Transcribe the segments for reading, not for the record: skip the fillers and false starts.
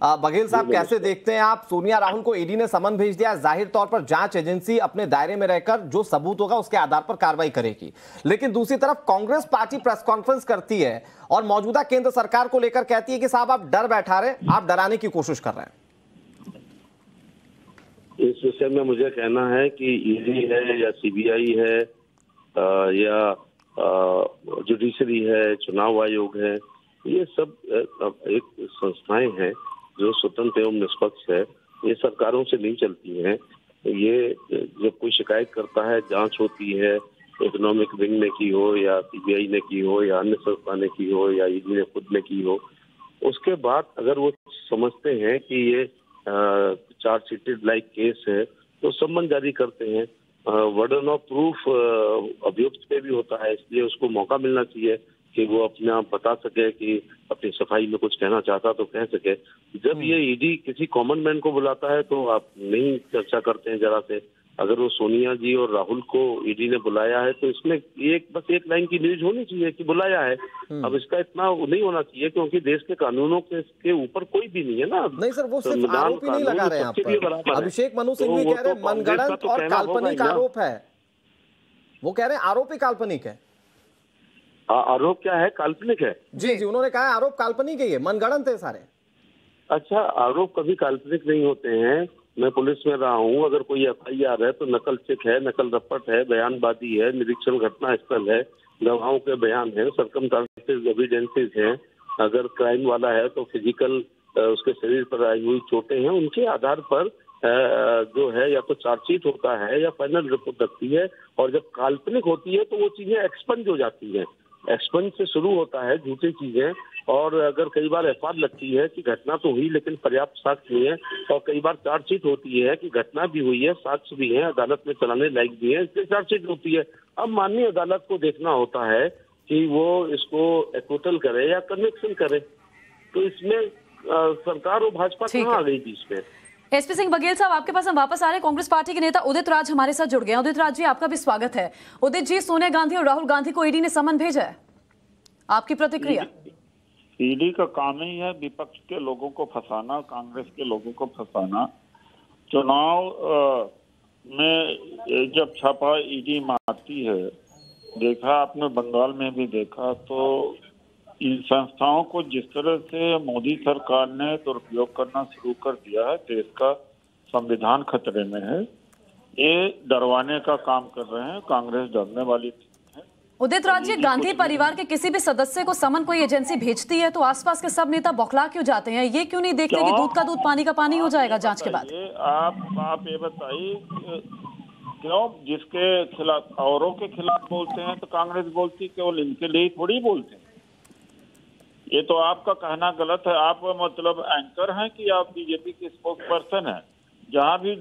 बघेल साहब, कैसे देखते हैं आप? सोनिया राहुल को ईडी ने समन भेज दिया। जाहिर तौर पर जांच एजेंसी अपने दायरे में रहकर जो सबूत होगा उसके आधार पर कार्रवाई करेगी, लेकिन दूसरी तरफ कांग्रेस पार्टी प्रेस कॉन्फ्रेंस करती है और मौजूदा केंद्र सरकार को लेकर कहती है कि साहब आप डर बैठा रहे, आप डराने की कोशिश कर रहे हैं। इस विषय में मुझे कहना है कि ईडी है या सीबीआई है या जुडिशरी है, चुनाव आयोग है, ये सब एक संस्थाएं हैं जो स्वतंत्र एवं निष्पक्ष है। ये सरकारों से नहीं चलती हैं। ये जब कोई शिकायत करता है, जांच होती है, इकोनॉमिक विंग ने की हो या सीबीआई ने की हो या अन्य संस्था ने की हो या ईडी ने खुद ने की हो, उसके बाद अगर वो समझते हैं कि ये चार्जशीटेड लाइक केस है तो सम्मन जारी करते हैं। वर्डन ऑफ प्रूफ अभियुक्त पे भी होता है, इसलिए उसको मौका मिलना चाहिए कि वो अपने आप बता सके कि अपनी सफाई में कुछ कहना चाहता तो कह सके। जब ये ईडी किसी कॉमन मैन को बुलाता है तो आप नहीं चर्चा करते हैं जरा से। अगर वो सोनिया जी और राहुल को ईडी ने बुलाया है तो इसमें बस एक लाइन की न्यूज होनी चाहिए कि बुलाया है। अब इसका इतना नहीं होना चाहिए क्योंकि देश के कानूनों के ऊपर कोई भी नहीं है ना। नहीं सर, वो सिर्फ आरोप ही नहीं लगा रहे हैं आप पर। अभिषेक मनु सिंह भी कह रहे हैं मनगढ़ंत और काल्पनिक आरोप है। वो कह रहे हैं आरोप ही काल्पनिक है। आरोप क्या है? काल्पनिक है। जी जी, उन्होंने कहा आरोप काल्पनिक है, ये मनगढ़ंत है सारे। अच्छा, आरोप कभी काल्पनिक नहीं होते हैं। मैं पुलिस में रहा हूँ, अगर कोई एफआईआर है तो नकल चेक है, नकल रपट है, बयानबाजी है, निरीक्षण घटना स्थल है, गवाहों के बयान है, सर्कमस्टेंसेस एविडेंसेस हैं। अगर क्राइम वाला है तो फिजिकल उसके शरीर पर आई हुई चोटें हैं, उनके आधार पर जो है या तो चार्जशीट होता है या फाइनल रिपोर्ट लगती है। और जब काल्पनिक होती है तो वो चीजें एक्सपंज हो जाती हैं। एक्सपंज से शुरू होता है झूठी चीजें, और अगर कई बार एफआईआर लगती है कि घटना तो हुई लेकिन पर्याप्त साक्ष्य नहीं है, और कई बार चार्जशीट होती है कि घटना भी हुई है, साक्ष्य भी है, अदालत में चलाने लायक भी है, इसलिए चार्जशीट होती है। अब माननीय अदालत को देखना होता है कि वो इसको एक्विटल करे या कन्विक्शन करे। तो इसमें सरकार और भाजपा कहाँ आ गई बीच में? एसपी सिंह बघेल साहब, आपके पास हम वापस आ रहे हैं। कांग्रेस पार्टी के नेता उदित राज हमारे साथ जुड़ गए हैं। उदित राज जी, आपका भी स्वागत है। उदित जी, सोनिया गांधी और राहुल गांधी को ईडी ने समन भेजा है, आपकी प्रतिक्रिया? ईडी का काम ही है विपक्ष के लोगों को फंसाना, कांग्रेस के लोगों को फंसाना। चुनाव में जब छापा ईडी मारती है, देखा आपने बंगाल में भी देखा, तो इन संस्थाओं को जिस तरह से मोदी सरकार ने दुरुपयोग करना शुरू कर दिया है, देश का संविधान खतरे में है, ये डरवाने का काम कर रहे हैं। कांग्रेस डरने वाली नहीं है। उदित राज जी, गांधी परिवार के किसी भी सदस्य को समन कोई एजेंसी भेजती है तो आसपास के सब नेता बौखला क्यों जाते हैं? ये क्यों नहीं देखते कि दूध का दूध पानी का पानी हो जाएगा जांच के बाद? आप ये बताइए, क्यों जिसके खिलाफ औरों के खिलाफ बोलते हैं तो कांग्रेस बोलती केवल इनके लिए थोड़ी बोलते हैं? ये तो आपका कहना गलत है। आप मतलब एंकर हैं कि आप बीजेपी के स्पोक्स पर्सन हैं? जहाँ भी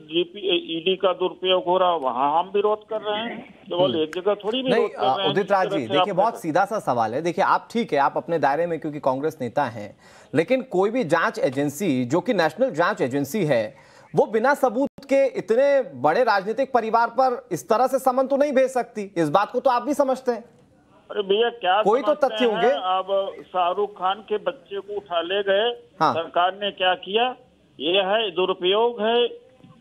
ईडी का दुरुपयोग हो रहा है वहाँ हम विरोध कर रहे हैं, केवल एक जगह थोड़ी विरोध कर रहे हैं। उदित राज जी, देखिए बहुत सीधा सा सवाल है। देखिए आप ठीक है, आप अपने दायरे में क्योंकि कांग्रेस नेता हैं, लेकिन कोई भी जांच एजेंसी जो कि नेशनल जांच एजेंसी है, वो बिना सबूत के इतने बड़े राजनीतिक परिवार पर इस तरह से समन तो नहीं भेज सकती। इस बात को तो आप भी समझते हैं। अरे भैया, क्या कोई तो तथ्य होंगे। अब शाहरुख खान के बच्चे को उठा ले गए, हाँ। सरकार ने क्या किया? ये है दुरुपयोग है,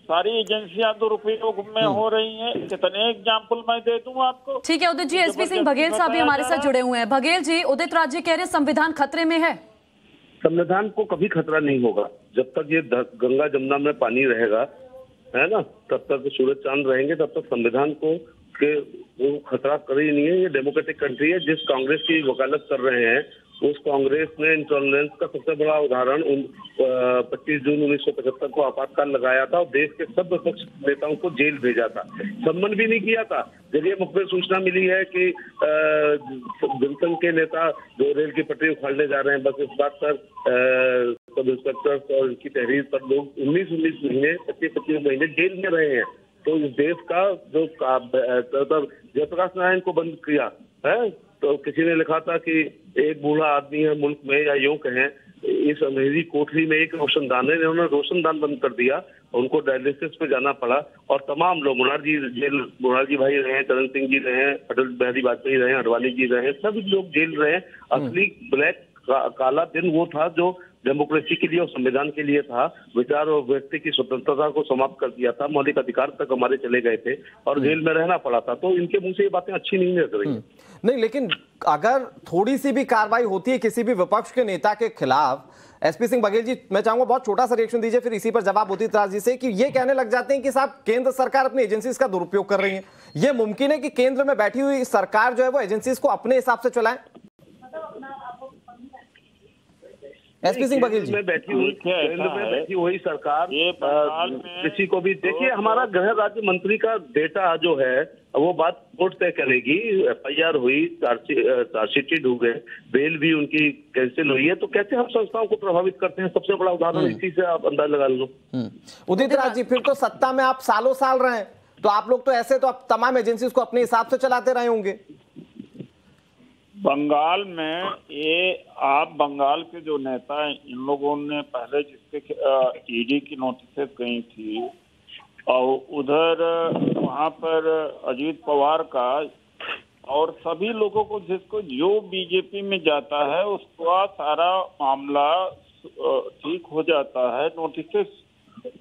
सारी एजेंसियां दुरुपयोग में हो रही हैं। कितने एग्जाम्पल मैं दे दूं आपको। ठीक है उदित जी, एसपी सिंह बघेल साहब भी हमारे साथ जुड़े हुए हैं। बघेल जी, उदित राज जी कह रहे हैं संविधान खतरे में है। संविधान को कभी खतरा नहीं होगा जब तक ये गंगा जमुना में पानी रहेगा, है ना, तब तक सूरज चांद रहेंगे, तब तक संविधान को वो खतरा कर ही नहीं है। ये डेमोक्रेटिक कंट्री है। जिस कांग्रेस की वकालत कर रहे हैं उस कांग्रेस ने इंटॉलरेंस का सबसे बड़ा उदाहरण 25 जून 1975 को आपातकाल लगाया था और देश के सब विपक्ष नेताओं को जेल भेजा था, सम्मन भी नहीं किया था। जब ये मुखबिर सूचना मिली है कि जनसंघ के नेता जो रेल की पटरी उखाड़ने जा रहे हैं, बस इस बात पर सब इंस्पेक्टर्स और इनकी तहरीर पर लोग 19 महीने 25 महीने जेल में रहे हैं। तो इस देश का जो जयप्रकाश नारायण को बंद किया है, तो किसी ने लिखा था कि एक बूढ़ा आदमी है मुल्क में, या यूं कहें इस अंधेरी कोठरी में एक रोशनदान है, उन्होंने रोशनदान बंद कर दिया, उनको डायलिसिस पे जाना पड़ा। और तमाम लोग, मुरारजी भाई रहे, चरण सिंह जी रहे, अटल बिहारी वाजपेयी रहे, अडवाणी जी रहे, सभी लोग जेल रहे। असली ब्लैक काला दिन वो था जो डेमोक्रेसी के लिए और संविधान के लिए था, विचार और व्यक्ति की स्वतंत्रता को समाप्त कर दिया था, मौलिक अधिकार तक हमारे चले गए थे और जेल में रहना पड़ा था। तो इनके मुंह से ये बातें अच्छी नहीं लग रही। नहीं, लेकिन अगर थोड़ी सी भी कार्रवाई होती है किसी भी विपक्ष के नेता के खिलाफ, एसपी सिंह बघेल जी, मैं चाहूंगा बहुत छोटा सा रिएक्शन दीजिए, फिर इसी पर जवाब उदितराज जी से, कि ये कहने लग जाते हैं कि साहब केंद्र सरकार अपनी एजेंसीज का दुरुपयोग कर रही है। ये मुमकिन है कि केंद्र में बैठी हुई सरकार जो है वो एजेंसीज को अपने हिसाब से चलाए? एसपी सिंह बघेल जी, में बैठी हुई सरकार किसी को भी देखिए, हमारा गृह राज्य मंत्री का डेटा जो है वो बात कोर्ट तय करेगी। FIR हुई, चार्जशीट हो गए, बेल भी उनकी कैंसिल हुई है, तो कैसे हम संस्थाओं को प्रभावित करते हैं? सबसे बड़ा उदाहरण इसी से आप अंदाजा लगा लो। उदितराज जी, फिर तो सत्ता में आप सालों साल रहे, तो आप लोग तो ऐसे तो आप तमाम एजेंसीज को अपने हिसाब से चलाते रहे होंगे। बंगाल में ये आप बंगाल के जो नेता हैं, इन लोगों ने पहले जिसके ED की नोटिस गई थी, और उधर वहां पर अजीत पवार का और सभी लोगों को, जिसको जो बीजेपी में जाता है उसका सारा मामला ठीक हो जाता है, नोटिस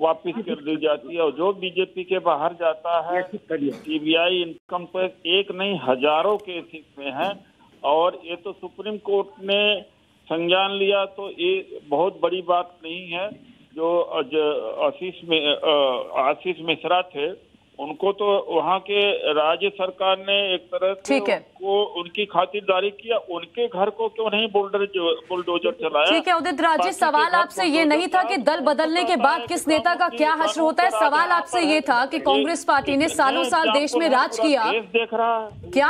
वापिस कर दी जाती है। और जो बीजेपी के बाहर जाता है, CBI, इनकम टैक्स, एक नहीं हजारों केस इसमें हैं। और ये तो सुप्रीम कोर्ट ने संज्ञान लिया, तो ये बहुत बड़ी बात नहीं है। जो आशीष मिश्रा थे, उनको तो वहाँ के राज्य सरकार ने एक तरह से उनको उनकी खातिरदारी किया, उनके घर को क्यों नहीं बुलडोजर चलाया? ठीक है उदितराज जी, सवाल आपसे ये नहीं था कि दल बदलने के बाद किस नेता का क्या हश्र होता है, सवाल आपसे ये था कि कांग्रेस पार्टी ने सालों साल देश में राज किया। देख रहा है, क्या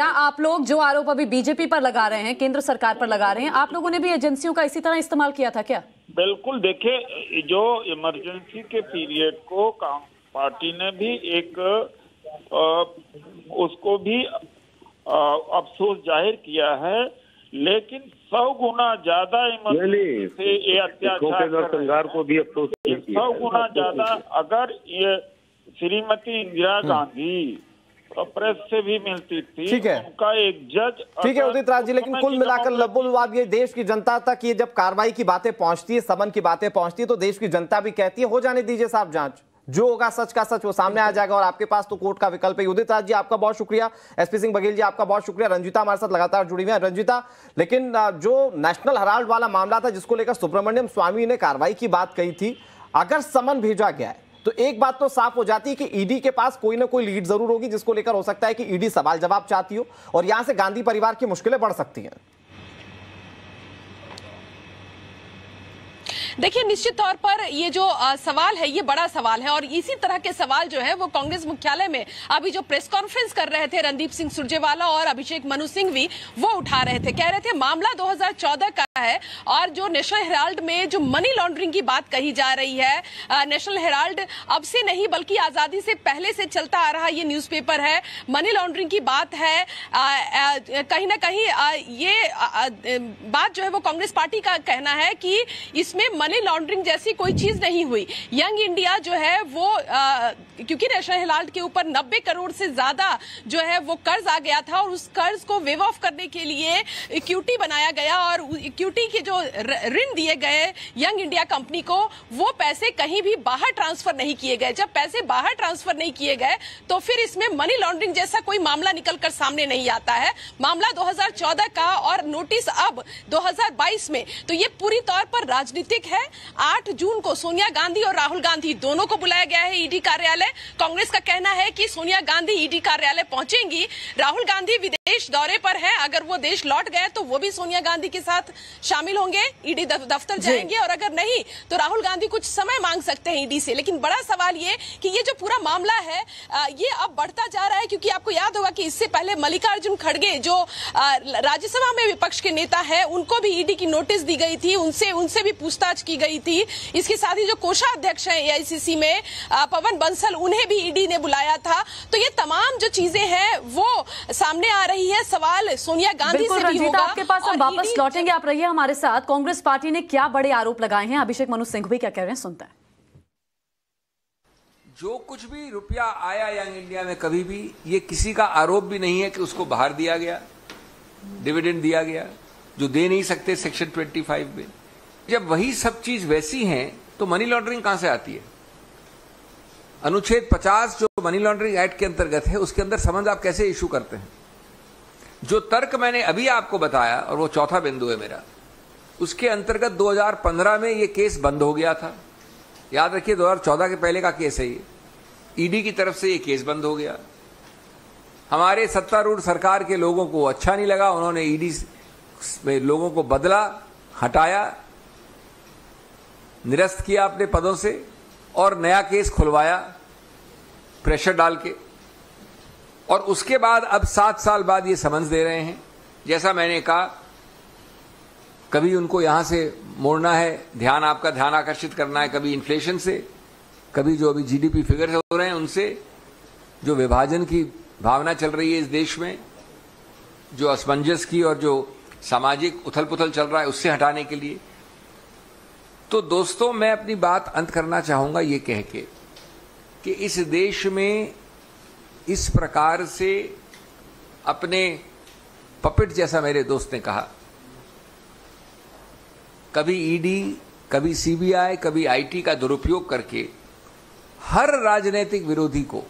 आप लोग जो आरोप अभी बीजेपी पर लगा रहे हैं, केंद्र सरकार पर लगा रहे हैं, आप लोगों ने भी एजेंसियों का इसी तरह इस्तेमाल किया था क्या? बिल्कुल, देखिए, जो इमरजेंसी के पीरियड को पार्टी ने भी एक उसको भी अफसोस जाहिर किया है, लेकिन 100 गुना ज्यादा इमरजेंसी से ये अत्याचार को भी अफसोस 100 गुना ज्यादा। अगर ये श्रीमती इंदिरा गांधी प्रेस से भी मिलती थी, ठीक है, उनका एक जज, ठीक है उदितराज जी, लेकिन कुल मिलाकर लब्बुल ये देश की जनता तक ये जब कार्रवाई की बातें पहुंचती है, समन की बातें पहुंचती है, तो देश की जनता भी कहती है हो जाने दीजिए साहब जांच, जो होगा सच का सच वो सामने आ जाएगा, और आपके पास तो कोर्ट का विकल्प है। उदितराज जी आपका बहुत शुक्रिया, एसपी सिंह बघेल जी आपका बहुत शुक्रिया, रंजीता हमारे साथ लगातार जुड़ी हुई है। रंजीता, लेकिन जो नेशनल हेराल्ड वाला मामला था जिसको लेकर सुब्रमण्यम स्वामी ने कार्रवाई की बात कही थी, अगर समन भेजा गया है तो एक बात तो साफ हो जाती है कि ईडी के पास कोई ना कोई लीड जरूर होगी जिसको लेकर हो सकता है कि ईडी सवाल जवाब चाहती हो और यहां से गांधी परिवार की मुश्किलें बढ़ सकती हैं। देखिए, निश्चित तौर पर ये जो सवाल है, ये बड़ा सवाल है, और इसी तरह के सवाल जो है वो कांग्रेस मुख्यालय में अभी जो प्रेस कॉन्फ्रेंस कर रहे थे रणदीप सिंह सुरजेवाला और अभिषेक मनु सिंह भी वो उठा रहे थे। कह रहे थे मामला 2014 का है, और जो नेशनल हेराल्ड में जो मनी लॉन्ड्रिंग की बात कही जा रही है, नेशनल हेराल्ड अब से नहीं बल्कि आजादी से पहले से चलता आ रहा ये न्यूज़पेपर है, मनी लॉन्ड्रिंग की बात है। कहीं ना कहीं ये बात जो है वो कांग्रेस पार्टी का कहना है कि इसमें मनी लॉन्ड्रिंग जैसी कोई चीज नहीं हुई। यंग इंडिया जो है वो क्योंकि नेशनल हेराल्ड के ऊपर 90 करोड़ से ज्यादा जो है वो कर्ज आ गया था, और उस कर्ज को वेव ऑफ करने के लिए इक्विटी बनाया गया, और इक्विटी के जो ऋण दिए गए यंग इंडिया कंपनी को, वो पैसे कहीं भी बाहर ट्रांसफर नहीं किए गए। जब पैसे बाहर ट्रांसफर नहीं किए गए तो फिर इसमें मनी लॉन्ड्रिंग जैसा कोई मामला निकलकर सामने नहीं आता है। मामला 2014 का और नोटिस अब 2022 में, तो ये पूरी तौर पर राजनीतिक है। 8 जून को सोनिया गांधी और राहुल गांधी दोनों को बुलाया गया है ईडी कार्यालय। कांग्रेस का कहना है कि सोनिया गांधी ईडी कार्यालय पहुंचेंगी, राहुल गांधी विदेश दौरे पर हैं, अगर वो देश लौट गए तो वो भी सोनिया गांधी के साथ शामिल होंगे, ईडी दफ्तर जाएंगे, और अगर नहीं तो राहुल गांधी कुछ समय मांग सकते हैं ईडी से। लेकिन बड़ा सवाल ये कि ये जो पूरा मामला है ये अब बढ़ता जा रहा है, क्योंकि आपको याद होगा कि इससे पहले मल्लिकार्जुन खड़गे जो राज्यसभा में विपक्ष के नेता है, उनको भी ईडी की नोटिस दी गई थी, उनसे भी पूछताछ की गई थी। इसके साथ ही जो कोषाध्यक्ष हैं एआईसीसी में पवन बंसल, उन्हें भी ईडी ने बुलाया था। तो ये तमाम जो चीजें हैं वो सामने आ रही है। सवाल सोनिया गांधी से भी होगा। आपके पास हम वापस लौटेंगे, आप रहिए हमारे साथ। कांग्रेस पार्टी ने क्या बड़े आरोप लगाए हैं, अभिषेक मनु सिंह भी क्या कह रहे हैं, सुनता है। जो कुछ भी रुपया आया यंग इंडिया में, कभी भी ये किसी का आरोप भी नहीं है कि उसको बाहर दिया गया, डिविडेंड दिया गया। जो दे नहीं सकते सेक्शन 25 में। जब वही सब चीज वैसी हैं तो मनी लॉन्ड्रिंग कहां से आती है? अनुच्छेद 50 जो मनी लॉन्ड्रिंग एक्ट के अंतर्गत है, उसके अंदर समझ आप कैसे इशू करते हैं? जो तर्क मैंने अभी आपको बताया, और वो चौथा बिंदु है मेरा, उसके अंतर्गत 2015 में ये केस बंद हो गया था। याद रखिए 2014 के पहले का केस है ये। ईडी की तरफ से ये केस बंद हो गया। हमारे सत्तारूढ़ सरकार के लोगों को अच्छा नहीं लगा, उन्होंने ईडी में लोगों को बदला, हटाया, निरस्त किया अपने पदों से और नया केस खुलवाया प्रेशर डाल के। और उसके बाद अब 7 साल बाद ये समझ दे रहे हैं। जैसा मैंने कहा, कभी उनको यहां से मोड़ना है, ध्यान आकर्षित करना है, कभी इन्फ्लेशन से, कभी जो अभी जीडीपी फिगर हो रहे हैं उनसे, जो विभाजन की भावना चल रही है इस देश में, जो असमंजस की और जो सामाजिक उथल पुथल चल रहा है उससे हटाने के लिए। तो दोस्तों, मैं अपनी बात अंत करना चाहूंगा ये कह के कि इस देश में इस प्रकार से अपने पपेट, जैसा मेरे दोस्त ने कहा, कभी ईडी, कभी सीबीआई, कभी आईटी का दुरुपयोग करके हर राजनीतिक विरोधी को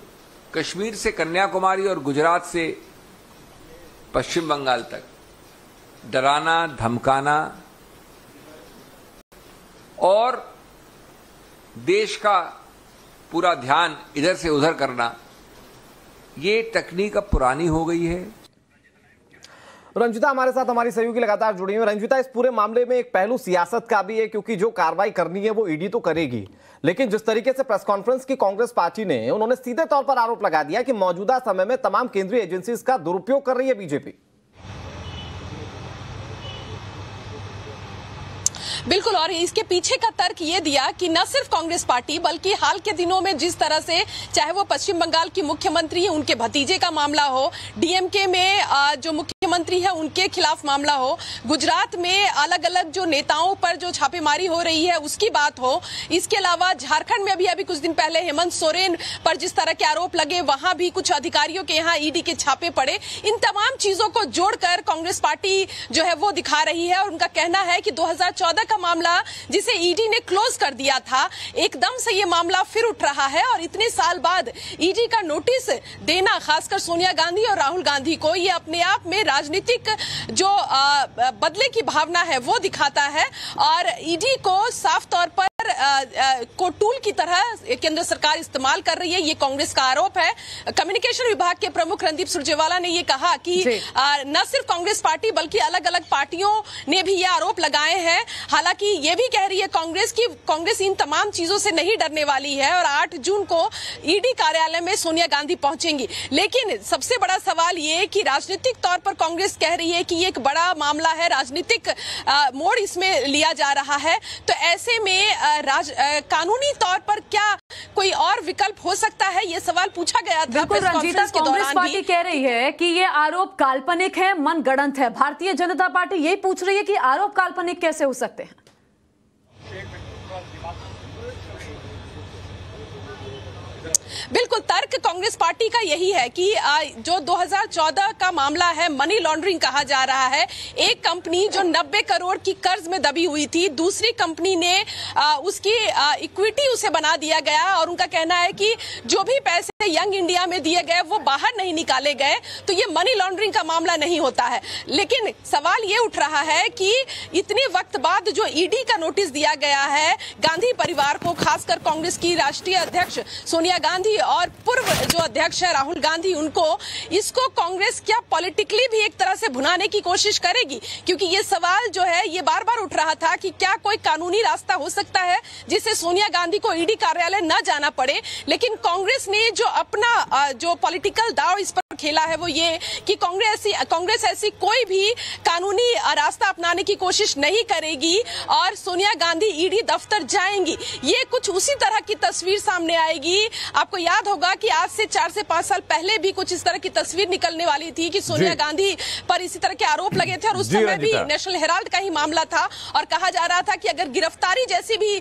कश्मीर से कन्याकुमारी और गुजरात से पश्चिम बंगाल तक डराना, धमकाना और देश का पूरा ध्यान इधर से उधर करना, ये तकनीक अब पुरानी हो गई है। रंजिता हमारे साथ हमारी सहयोगी लगातार जुड़ी हुई। रंजिता, इस पूरे मामले में एक पहलू सियासत का भी है, क्योंकि जो कार्रवाई करनी है वो ईडी तो करेगी, लेकिन जिस तरीके से प्रेस कॉन्फ्रेंस की कांग्रेस पार्टी ने, उन्होंने सीधे तौर पर आरोप लगा दिया कि मौजूदा समय में तमाम केंद्रीय एजेंसीज का दुरुपयोग कर रही है बीजेपी। बिल्कुल, और इसके पीछे का तर्क ये दिया कि न सिर्फ कांग्रेस पार्टी बल्कि हाल के दिनों में जिस तरह से, चाहे वो पश्चिम बंगाल की मुख्यमंत्री है उनके भतीजे का मामला हो, डीएमके में जो मुख्यमंत्री है उनके खिलाफ मामला हो, गुजरात में अलग अलग जो नेताओं पर जो छापेमारी हो रही है उसकी बात हो, इसके अलावा झारखंड में अभी कुछ दिन पहले हेमंत सोरेन पर जिस तरह के आरोप लगे, वहां भी कुछ अधिकारियों के यहाँ ईडी के छापे पड़े, इन तमाम चीजों को जोड़कर कांग्रेस पार्टी जो है वो दिखा रही है। और उनका कहना है कि 2014 का मामला जिसे ईडी ने क्लोज कर दिया था, एकदम से ये मामला फिर उठ रहा है और इतने साल बाद ईडी का नोटिस देना, खासकर सोनिया गांधी और राहुल गांधी को, ये अपने आप में राजनीतिक जो बदले की भावना है वो दिखाता है। और ईडी को साफ तौर पर को टूल की तरह केंद्र सरकार इस्तेमाल कर रही है, ये कांग्रेस का आरोप है। कम्युनिकेशन विभाग के प्रमुख रणदीप सुरजेवाला ने ये कहा कि न सिर्फ कांग्रेस पार्टी बल्कि अलग अलग पार्टियों ने भी ये आरोप लगाए हैं। हालांकि ये भी कह रही है कांग्रेस की कांग्रेस इन तमाम चीजों से नहीं डरने वाली है और 8 जून को ईडी कार्यालय में सोनिया गांधी पहुंचेंगी। लेकिन सबसे बड़ा सवाल ये कि राजनीतिक तौर पर कांग्रेस कह रही है कि ये एक बड़ा मामला है, राजनीतिक मोड़ इसमें लिया जा रहा है। तो ऐसे में कानूनी तौर पर क्या कोई और विकल्प हो सकता है, ये सवाल पूछा गया था प्रेस कॉन्फ्रेंस के दौरान। कांग्रेस पार्टी कह रही है कि ये आरोप काल्पनिक है, मनगढ़ंत है। भारतीय जनता पार्टी यही पूछ रही है कि आरोप काल्पनिक कैसे हो सकते हैं। बिल्कुल, तर्क कांग्रेस पार्टी का यही है कि जो 2014 का मामला है, मनी लॉन्ड्रिंग कहा जा रहा है। एक कंपनी जो 90 करोड़ की कर्ज में दबी हुई थी, दूसरी कंपनी ने उसकी इक्विटी उसे बना दिया गया और उनका कहना है कि जो भी पैसे यंग इंडिया में दिए गए वो बाहर नहीं निकाले गए, तो ये मनी लॉन्ड्रिंग का मामला नहीं होता है। लेकिन सवाल ये उठ रहा है कि इतने वक्त बाद जो ईडी का नोटिस दिया गया है गांधी परिवार को, खासकर कांग्रेस की राष्ट्रीय अध्यक्ष सोनिया गांधी और पूर्व जो अध्यक्ष है राहुल गांधी, उनको, इसको कांग्रेस क्या पॉलिटिकली भी एक तरह से भुनाने की कोशिश करेगी? क्योंकि ये सवाल जो है ये बार बार उठ रहा था कि क्या कोई कानूनी रास्ता हो सकता है जिससे सोनिया गांधी को ईडी कार्यालय न जाना पड़े। लेकिन कांग्रेस ने जो अपना जो पॉलिटिकल दाव इस पर खेला है वो ये कि कांग्रेस ऐसी कोई भी कानूनी रास्ता अपनाने की कोशिश नहीं करेगी और सोनिया गांधी ईडी दफ्तर जाएंगी। ये कुछ उसी तरह की तस्वीर सामने आएगी आपको याद होगा कि आज से 4 से 5 साल पहले भी कुछ इस तरह की तस्वीर निकलने वाली थी कि सोनिया गांधी पर इसी तरह के आरोप लगे थे और उस समय भी नेशनल हेराल्ड का ही मामला था और कहा जा रहा था कि अगर गिरफ्तारी जैसी भी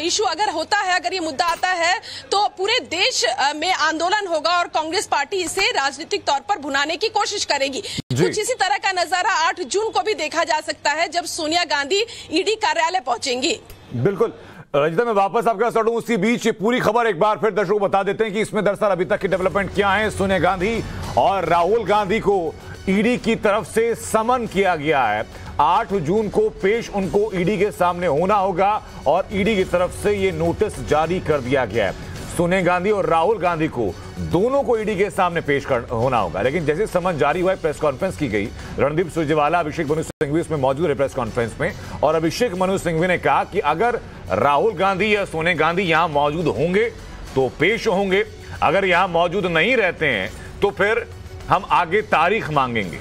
इशू अगर होता है, अगर ये मुद्दा आता है तो पूरे देश में आंदोलन होगा और कांग्रेस पार्टी इसे राजनीतिक तौर पर भुनाने की कोशिश करेगी। कुछ इसी तरह का नजारा 8 जून को भी देखा जा सकता है जब सोनिया गांधी ईडी कार्यालय पहुंचेंगी। बिल्कुल रंजिता, मैं वापस आपके पास लौटूं, उसी बीच ये पूरी खबर एक बार फिर दर्शकों को बता देते हैं कि इसमें दरअसल अभी तक की डेवलपमेंट क्या है। सोनिया गांधी और राहुल गांधी को ईडी की तरफ से समन किया गया है। 8 जून को पेश उनको ईडी के सामने होना होगा और ईडी की तरफ से ये नोटिस जारी कर दिया गया है। सोनिया गांधी और राहुल गांधी को दोनों को ईडी के सामने पेश होना होगा। लेकिन जैसे समन जारी हुआ, प्रेस कॉन्फ्रेंस की गई, रणदीप सुरजेवाला, अभिषेक मनु सिंघवी उसमें मौजूद है प्रेस कॉन्फ्रेंस में, और अभिषेक मनु सिंघवी ने कहा कि अगर राहुल गांधी या सोनिया गांधी यहां मौजूद होंगे तो पेश होंगे, अगर यहां मौजूद नहीं रहते हैं तो फिर हम आगे तारीख मांगेंगे।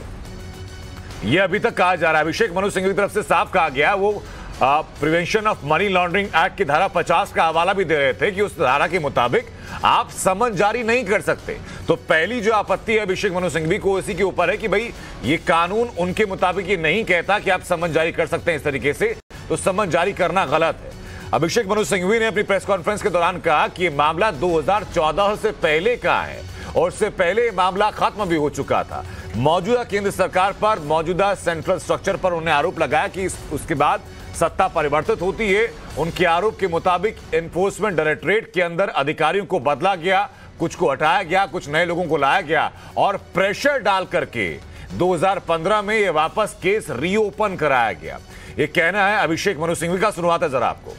यह अभी तक कहा जा रहा है। अभिषेक मनु सिंघवी की तरफ से साफ कहा गया, वो prevention of money laundering act की धारा 50 का हवाला भी दे रहे थे कि उस धारा के मुताबिक आप समन जारी नहीं कर सकते। तो पहली जो आपत्ति है अभिषेक मनु सिंघवी को इसी के ऊपर है कि भाई ये कानून उनके मुताबिक ये नहीं कहता कि आप समन जारी कर सकते हैं इस तरीके से, तो समन जारी करना गलत है। अभिषेक मनु सिंघवी ने अपनी प्रेस कॉन्फ्रेंस के दौरान कहा कि यह मामला 2014 से पहले का है और उससे पहले मामला खत्म भी हो चुका था। मौजूदा केंद्र सरकार पर, मौजूदा सेंट्रल स्ट्रक्चर पर उन्होंने आरोप लगाया कि उसके बाद सत्ता परिवर्तित होती है। उनके आरोप के मुताबिक एनफोर्समेंट डायरेक्टरेट के अंदर अधिकारियों को बदला गया, कुछ को हटाया गया, कुछ नए लोगों को लाया गया और प्रेशर डाल करके 2015 में यह वापस केस रीओपन कराया गया। यह कहना है अभिषेक मनु सिंघवी का। सुनवाते जरा आपको।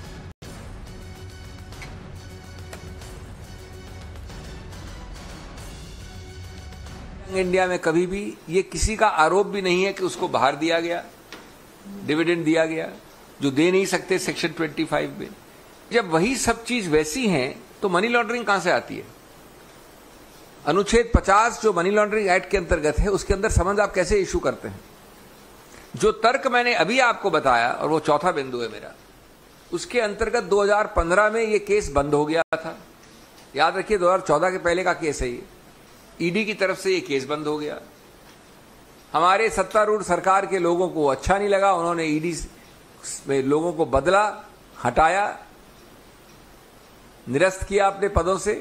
इंडिया में कभी भी ये किसी का आरोप भी नहीं है कि उसको बाहर दिया गया, डिविडेंड दिया गया, जो दे नहीं सकते सेक्शन 25 में। जब वही सब चीज वैसी है तो मनी लॉन्ड्रिंग कहां से आती है? अनुच्छेद 50 जो मनी लॉन्ड्रिंग एक्ट के अंतर्गत है, उसके अंदर समन आप कैसे इशू करते हैं? जो तर्क मैंने अभी आपको बताया और वो चौथा बिंदु है मेरा, उसके अंतर्गत 2015 में ये केस बंद हो गया था। याद रखिए 2014 के पहले का केस है ये। ईडी की तरफ से ये केस बंद हो गया। हमारे सत्तारूढ़ सरकार के लोगों को अच्छा नहीं लगा, उन्होंने ईडी में लोगों को बदला, हटाया, निरस्त किया अपने पदों से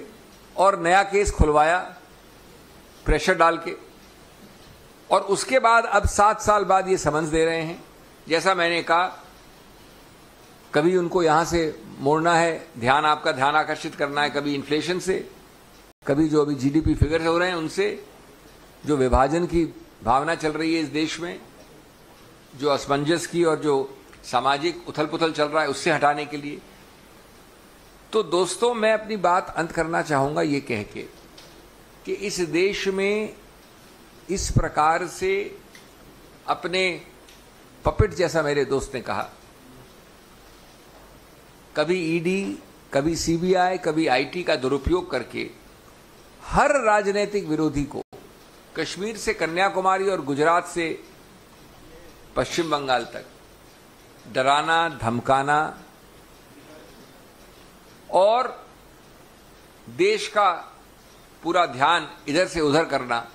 और नया केस खुलवाया प्रेशर डाल के। और उसके बाद अब 7 साल बाद ये समन्स दे रहे हैं। जैसा मैंने कहा, कभी उनको यहां से मोड़ना है, आपका ध्यान आकर्षित करना है, कभी इन्फ्लेशन से, कभी जो अभी जीडीपी फिगर हो रहे हैं उनसे, जो विभाजन की भावना चल रही है इस देश में, जो असमंजस की और जो सामाजिक उथल पुथल चल रहा है उससे हटाने के लिए। तो दोस्तों, मैं अपनी बात अंत करना चाहूंगा ये कह के कि इस देश में इस प्रकार से अपने पपेट, जैसा मेरे दोस्त ने कहा, कभी ईडी, कभी सीबीआई, कभी आईटी का दुरुपयोग करके हर राजनीतिक विरोधी को, कश्मीर से कन्याकुमारी और गुजरात से पश्चिम बंगाल तक डराना, धमकाना और देश का पूरा ध्यान इधर से उधर करना,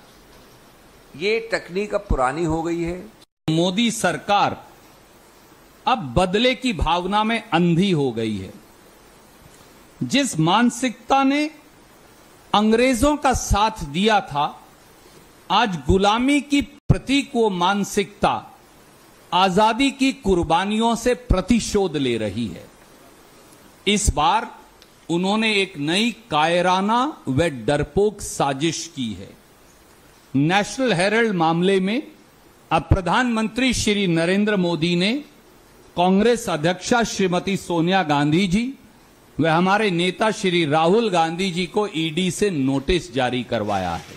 ये तकनीक अब पुरानी हो गई है। मोदी सरकार अब बदले की भावना में अंधी हो गई है। जिस मानसिकता ने अंग्रेजों का साथ दिया था, आज गुलामी की प्रतीक वो मानसिकता आजादी की कुर्बानियों से प्रतिशोध ले रही है। इस बार उन्होंने एक नई कायराना व डरपोक साजिश की है। नेशनल हेराल्ड मामले में अब प्रधानमंत्री श्री नरेंद्र मोदी ने कांग्रेस अध्यक्षा श्रीमती सोनिया गांधी जी व हमारे नेता श्री राहुल गांधी जी को ईडी से नोटिस जारी करवाया है।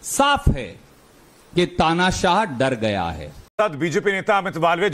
साफ है कि तानाशाह डर गया है। बीजेपी नेता अमित मालवीय